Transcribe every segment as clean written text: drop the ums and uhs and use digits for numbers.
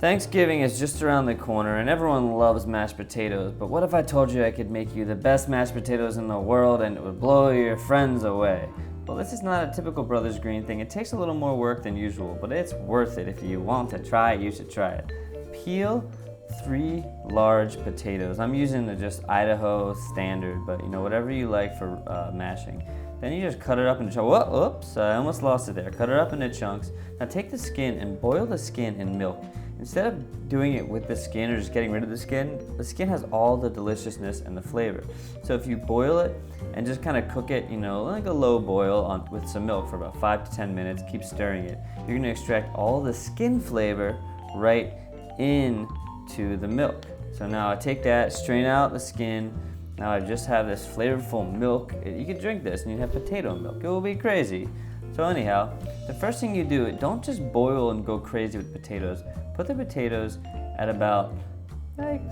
Thanksgiving is just around the corner and everyone loves mashed potatoes, but what if I told you I could make you the best mashed potatoes in the world and it would blow your friends away? Well, this is not a typical Brothers Green thing. It takes a little more work than usual, but it's worth it. If you want to try it, you should try it. Peel 3 large potatoes. I'm using the just Idaho standard, but whatever you like for mashing. Then you just cut it up into chunks. Oops, I almost lost it there. Cut it up into chunks. Now take the skin and boil the skin in milk. Instead of doing it with the skin or just getting rid of the skin has all the deliciousness and the flavor. So if you boil it and just kind of cook it, like a low boil with some milk for about 5 to 10 minutes, keep stirring it, you're gonna extract all the skin flavor right into the milk. So now I take that, strain out the skin. Now I just have this flavorful milk. You could drink this and you have potato milk. It will be crazy. So anyhow, the first thing you do, don't just boil and go crazy with potatoes. Put the potatoes at about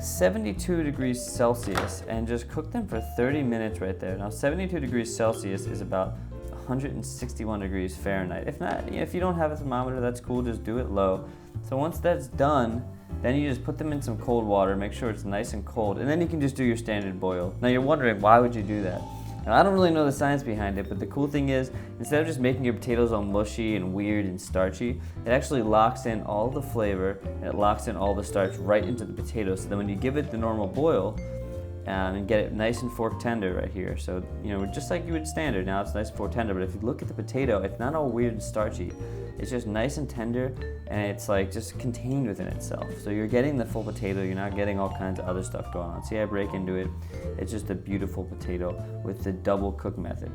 72 degrees Celsius and just cook them for 30 minutes right there. Now 72 degrees Celsius is about 161 degrees Fahrenheit. If not, if you don't have a thermometer, that's cool, just do it low. So once that's done, then you just put them in some cold water, make sure it's nice and cold, and then you can just do your standard boil. Now you're wondering, why would you do that? Now I don't really know the science behind it, but the cool thing is, instead of just making your potatoes all mushy and weird and starchy, it actually locks in all the flavor and it locks in all the starch right into the potato, so then when you give it the normal boil, and get it nice and fork tender right here. So, just like you would standard, now it's nice and fork tender, but if you look at the potato, it's not all weird and starchy. It's just nice and tender, and it's like just contained within itself. So you're getting the full potato, you're not getting all kinds of other stuff going on. See, I break into it. It's just a beautiful potato with the double cook method.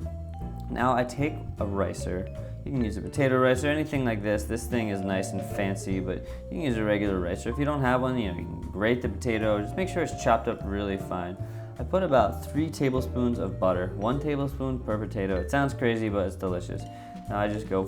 Now I take a ricer. You can use a potato ricer, anything like this. This thing is nice and fancy, but you can use a regular ricer. If you don't have one, you can grate the potato. Just make sure it's chopped up really fine. I put about 3 tablespoons of butter, 1 tablespoon per potato. It sounds crazy, but it's delicious. Now I just go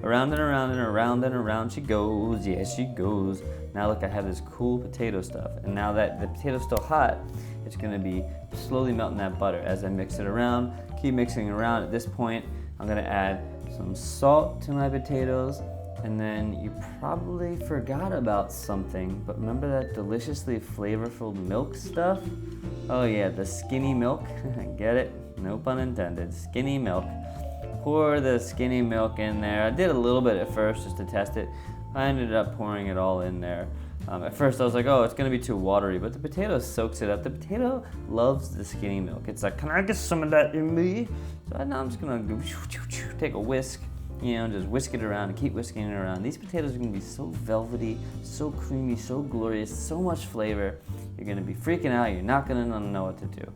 around and around and around and around she goes. Yes, she goes. Now look, I have this cool potato stuff, and now that the potato's still hot, it's gonna be slowly melting that butter as I mix it around. Keep mixing around. At this point, I'm gonna add some salt to my potatoes, and then you probably forgot about something, but remember that deliciously flavorful milk stuff? Oh yeah, the skinny milk. Get it? No pun intended. Skinny milk. Pour the skinny milk in there. I did a little bit at first just to test it. I ended up pouring it all in there. At first I was like, oh, it's gonna be too watery, but the potato soaks it up. The potato loves the skinny milk. It's like, can I get some of that in me? So now I'm just gonna go take a whisk, just whisk it around and keep whisking it around. These potatoes are gonna be so velvety, so creamy, so glorious, so much flavor. You're gonna be freaking out. You're not gonna know what to do.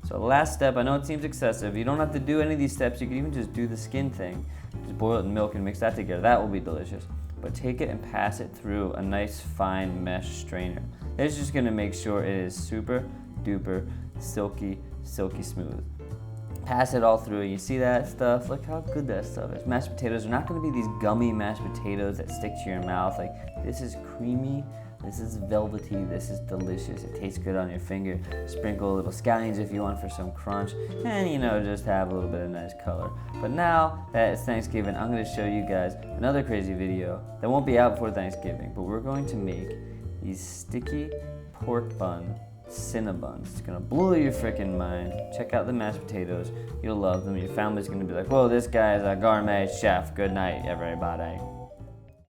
So last step, I know it seems excessive. You don't have to do any of these steps. You can even just do the skin thing. Just boil it in milk and mix that together. That will be delicious. But take it and pass it through a nice fine mesh strainer. It's just gonna make sure it is super duper silky smooth. Pass it all through. You see that stuff? Look how good that stuff is. Mashed potatoes are not gonna be these gummy mashed potatoes that stick to your mouth. Like, this is creamy, this is velvety, this is delicious. It tastes good on your finger. Sprinkle a little scallions if you want for some crunch, and just have a little bit of nice color. But now that it's Thanksgiving, I'm gonna show you guys another crazy video that won't be out before Thanksgiving, but we're going to make these sticky pork bun Cinnabuns. It's gonna blow your freaking mind. Check out the mashed potatoes. You'll love them. Your family's gonna be like, whoa, this guy is a gourmet chef. Good night, everybody.